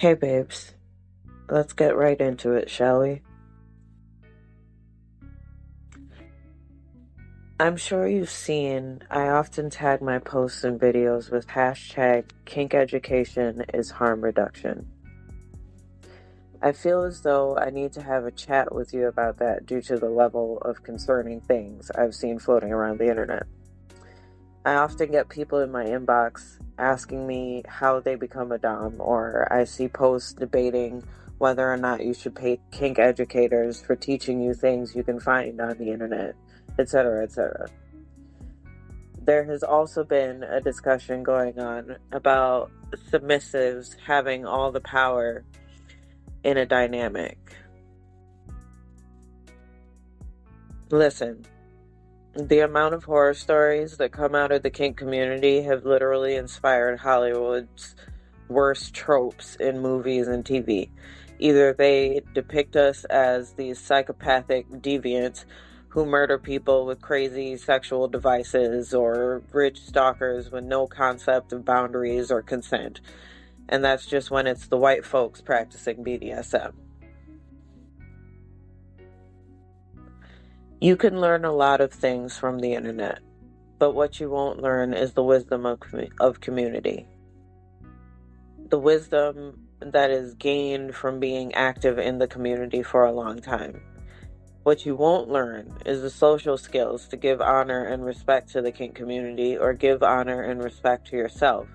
Hey babes, let's get right into it, shall we? I'm sure you've seen, I often tag my posts and videos with hashtag kink education is harm reduction. I feel as though I need to have a chat with you about that due to the level of concerning things I've seen floating around the internet. I often get people in my inbox asking me how they become a dom, or I see posts debating whether or not you should pay kink educators for teaching you things you can find on the internet, etc., etc. There has also been a discussion going on about submissives having all the power in a dynamic. Listen, the amount of horror stories that come out of the kink community have literally inspired Hollywood's worst tropes in movies and TV. Either they depict us as these psychopathic deviants who murder people with crazy sexual devices, or rich stalkers with no concept of boundaries or consent. And that's just when it's the white folks practicing BDSM. You can learn a lot of things from the internet, but what you won't learn is the wisdom of community. The wisdom that is gained from being active in the community for a long time. What you won't learn is the social skills to give honor and respect to the kink community, or give honor and respect to yourself.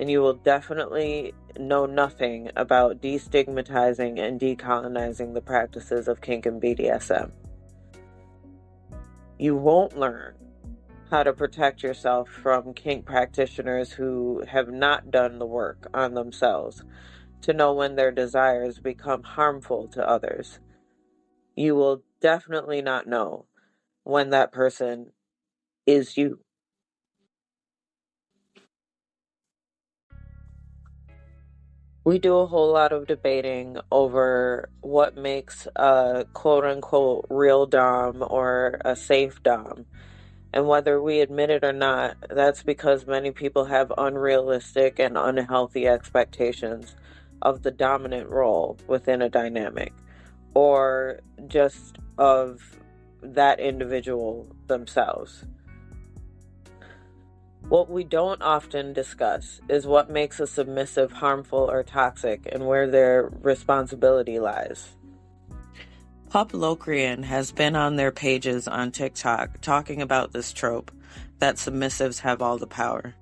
And you will definitely know nothing about destigmatizing and decolonizing the practices of kink and BDSM. You won't learn how to protect yourself from kink practitioners who have not done the work on themselves to know when their desires become harmful to others. You will definitely not know when that person is you. We do a whole lot of debating over what makes a quote-unquote real dom or a safe dom. And whether we admit it or not, that's because many people have unrealistic and unhealthy expectations of the dominant role within a dynamic, or just of that individual themselves. What we don't often discuss is what makes a submissive harmful or toxic, and where their responsibility lies. Pup Locrian has been on their pages on TikTok talking about this trope that submissives have all the power.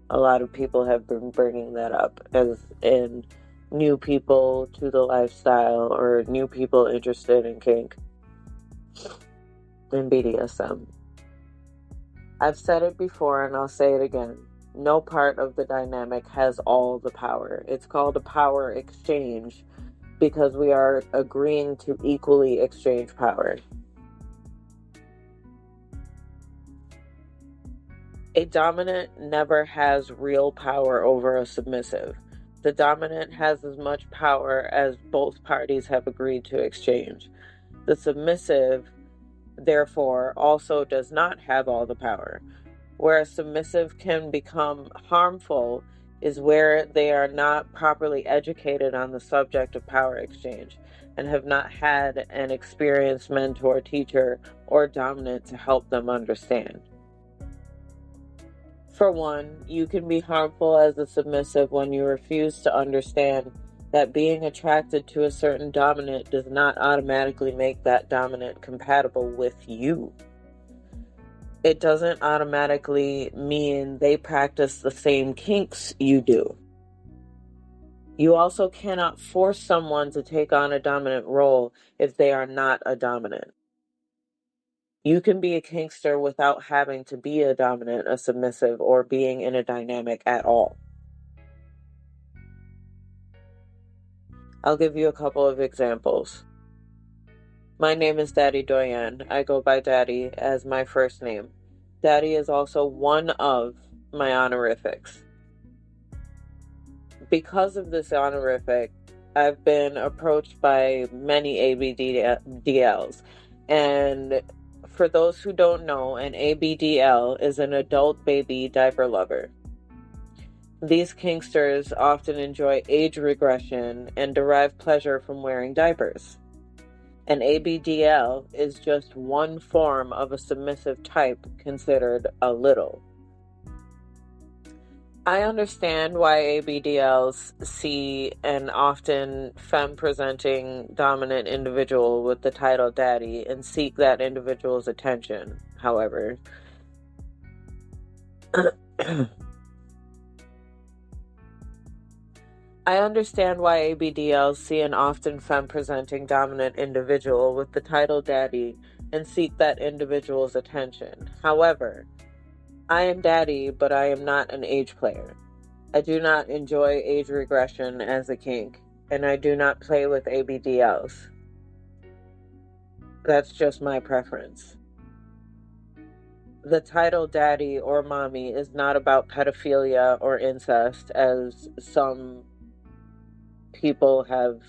A lot of people have been bringing that up as in new people to the lifestyle, or new people interested in kink and BDSM. I've said it before and I'll say it again. No part of the dynamic has all the power. It's called a power exchange because we are agreeing to equally exchange power. A dominant never has real power over a submissive. The dominant has as much power as both parties have agreed to exchange. The submissive, therefore, also does not have all the power. Where a submissive can become harmful is where they are not properly educated on the subject of power exchange and have not had an experienced mentor, teacher, or dominant to help them understand. For one, you can be harmful as a submissive when you refuse to understand that being attracted to a certain dominant does not automatically make that dominant compatible with you. It doesn't automatically mean they practice the same kinks you do. You also cannot force someone to take on a dominant role if they are not a dominant. You can be a kinkster without having to be a dominant, a submissive, or being in a dynamic at all. I'll give you a couple of examples. My name is Daddy Doyen. I go by Daddy as my first name. Daddy is also one of my honorifics. Because of this honorific, I've been approached by many ABDLs. And for those who don't know, an ABDL is an adult baby diaper lover. These kinksters often enjoy age regression and derive pleasure from wearing diapers. An ABDL is just one form of a submissive type considered a little. I understand why ABDLs see an often femme-presenting dominant individual with the title daddy and seek that individual's attention. However, I understand why ABDLs see an often femme-presenting dominant individual with the title daddy and seek that individual's attention. However, I am daddy, but I am not an age player. I do not enjoy age regression as a kink, and I do not play with ABDLs. That's just my preference. The title daddy or mommy is not about pedophilia or incest, as some people have,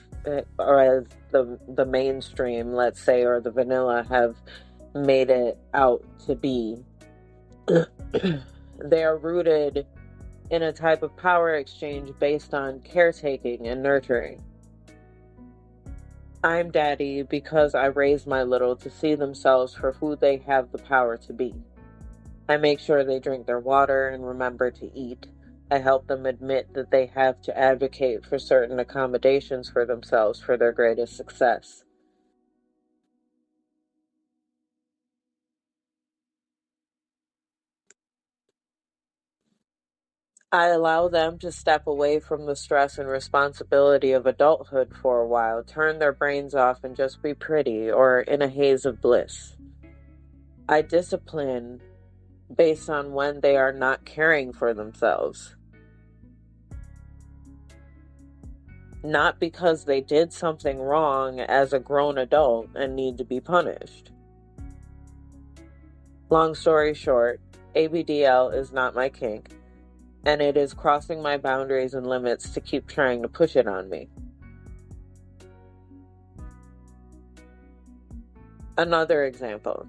or as the mainstream, let's say, or the vanilla have made it out to be. They are rooted in a type of power exchange based on caretaking and nurturing. I'm daddy because I raised my little to see themselves for who they have the power to be. I make sure they drink their water and remember to eat. I help them admit that they have to advocate for certain accommodations for themselves for their greatest success. I allow them to step away from the stress and responsibility of adulthood for a while, turn their brains off, and just be pretty or in a haze of bliss. I discipline based on when they are not caring for themselves. Not because they did something wrong as a grown adult and need to be punished. Long story short, ABDL is not my kink, and it is crossing my boundaries and limits to keep trying to push it on me. Another example.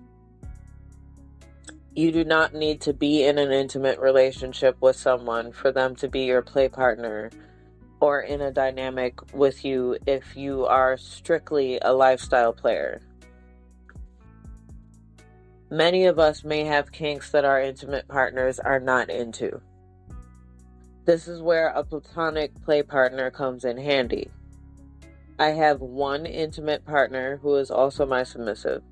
You do not need to be in an intimate relationship with someone for them to be your play partner or in a dynamic with you if you are strictly a lifestyle player. Many of us may have kinks that our intimate partners are not into. This is where a platonic play partner comes in handy. I have one intimate partner who is also my submissive.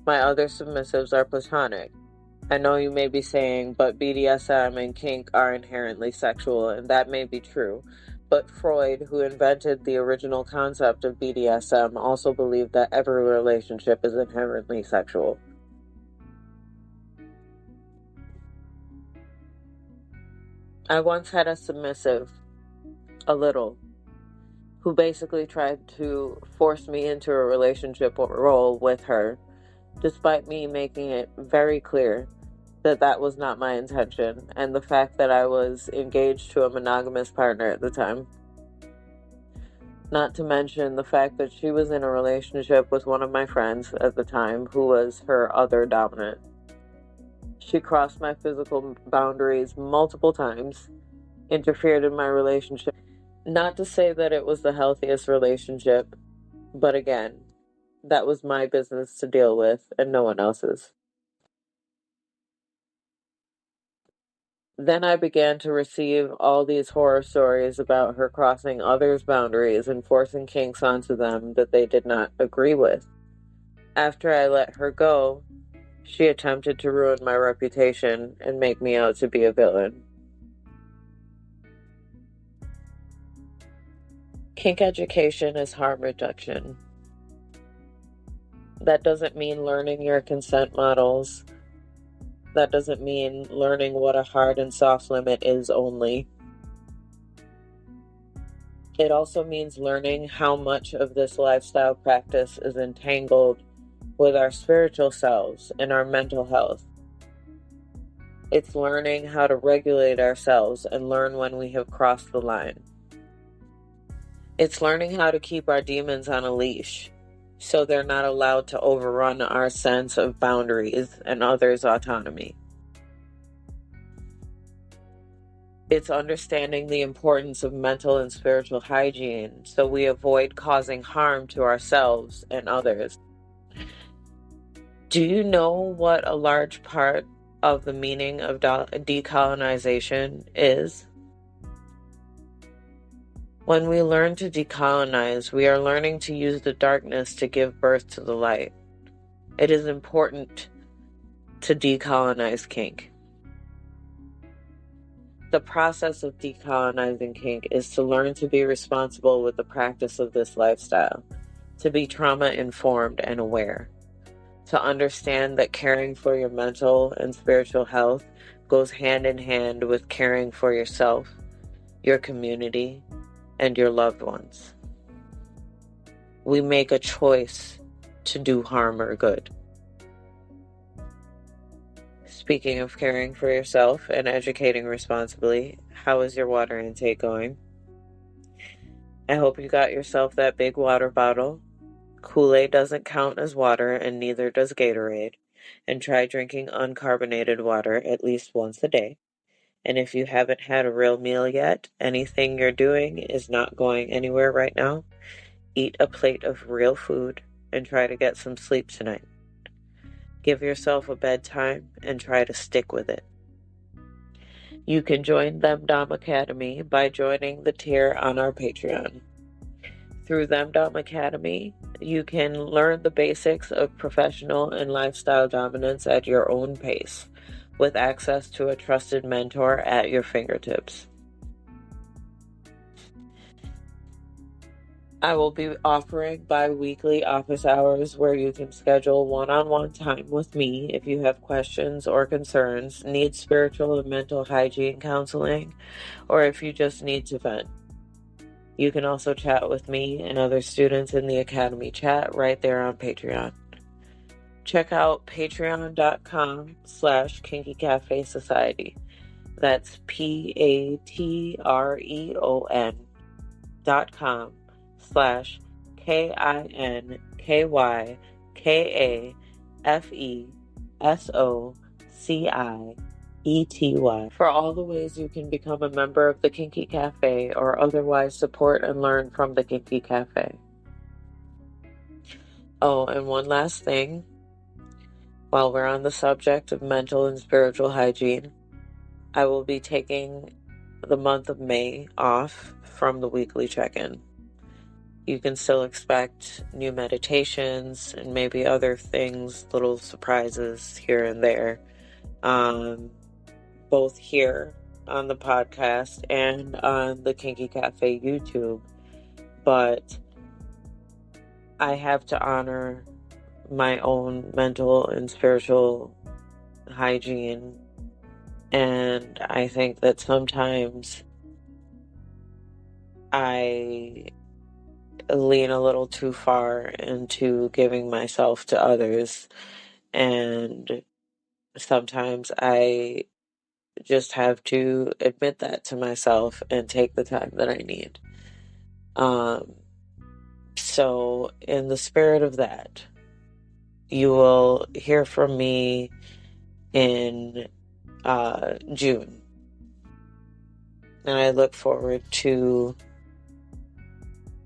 My other submissives are platonic. I know you may be saying, but BDSM and kink are inherently sexual, and that may be true. But Freud, who invented the original concept of BDSM, also believed that every relationship is inherently sexual. I once had a submissive, a little, who basically tried to force me into a relationship role with her, despite me making it very clear that that was not my intention, and the fact that I was engaged to a monogamous partner at the time. Not to mention the fact that she was in a relationship with one of my friends at the time who was her other dominant. She crossed my physical boundaries multiple times, interfered in my relationship. Not to say that it was the healthiest relationship, but again, that was my business to deal with and no one else's. Then I began to receive all these horror stories about her crossing others' boundaries and forcing kinks onto them that they did not agree with. After I let her go, she attempted to ruin my reputation and make me out to be a villain. Kink education is harm reduction. That doesn't mean learning your consent models. That doesn't mean learning what a hard and soft limit is only. It also means learning how much of this lifestyle practice is entangled with our spiritual selves and our mental health. It's learning how to regulate ourselves and learn when we have crossed the line. It's learning how to keep our demons on a leash so they're not allowed to overrun our sense of boundaries and others' autonomy. It's understanding the importance of mental and spiritual hygiene so we avoid causing harm to ourselves and others. Do you know what a large part of the meaning of decolonization is? When we learn to decolonize, we are learning to use the darkness to give birth to the light. It is important to decolonize kink. The process of decolonizing kink is to learn to be responsible with the practice of this lifestyle, to be trauma-informed and aware, to understand that caring for your mental and spiritual health goes hand in hand with caring for yourself, your community, and your loved ones. We make a choice to do harm or good. Speaking of caring for yourself and educating responsibly, how is your water intake going? I hope you got yourself that big water bottle. Kool-Aid doesn't count as water, and neither does Gatorade. And try drinking uncarbonated water at least once a day. And if you haven't had a real meal yet, anything you're doing is not going anywhere right now. Eat a plate of real food and try to get some sleep tonight. Give yourself a bedtime and try to stick with it. You can join Themdom Academy by joining the tier on our Patreon. Through Themdom Academy, you can learn the basics of professional and lifestyle dominance at your own pace, with access to a trusted mentor at your fingertips. I will be offering bi-weekly office hours where you can schedule one-on-one time with me if you have questions or concerns, need spiritual and mental hygiene counseling, or if you just need to vent. You can also chat with me and other students in the Academy chat right there on Patreon. Check out patreon.com/Kinky Cafe Society. That's patreon.com/KINKYCAFESOCIETY for all the ways you can become a member of the Kinky Cafe or otherwise support and learn from the Kinky Cafe. Oh, and one last thing. While we're on the subject of mental and spiritual hygiene, I will be taking the month of May off from the weekly check-in. You can still expect new meditations and maybe other things, little surprises here and there, both here on the podcast and on the Kinky Cafe YouTube. But I have to honor my own mental and spiritual hygiene, and I think that sometimes I lean a little too far into giving myself to others, and sometimes I just have to admit that to myself and take the time that I need. So in the spirit of that, you will hear from me in June. And I look forward to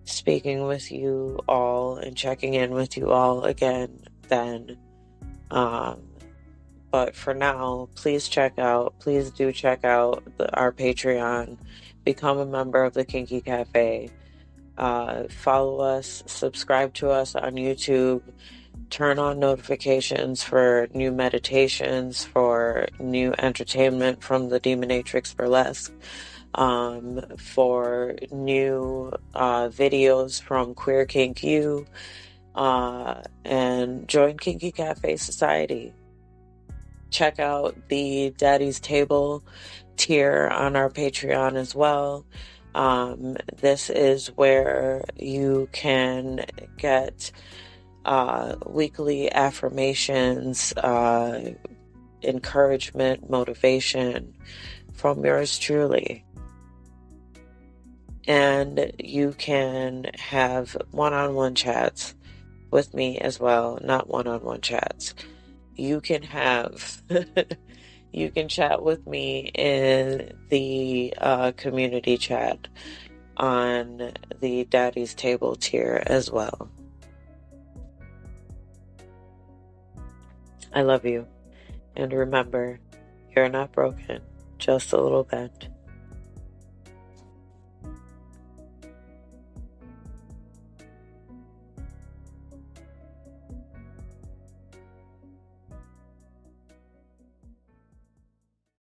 speaking with you all and checking in with you all again then. But for now, please do check out our Patreon. Become a member of the Kinky Cafe. Follow us, subscribe to us on YouTube. Turn on notifications for new meditations, for new entertainment from the Demonatrix Burlesque, for new videos from Queer Kink U, and join Kinky Cafe Society. Check out the Daddy's Table tier on our Patreon as well. This is where you can get weekly affirmations, encouragement, motivation from yours truly. And you can have one-on-one chats with me as well, not one-on-one chats. You can have you can chat with me in the community chat on the Daddy's Table tier as well. I love you. And remember, you're not broken, just a little bent.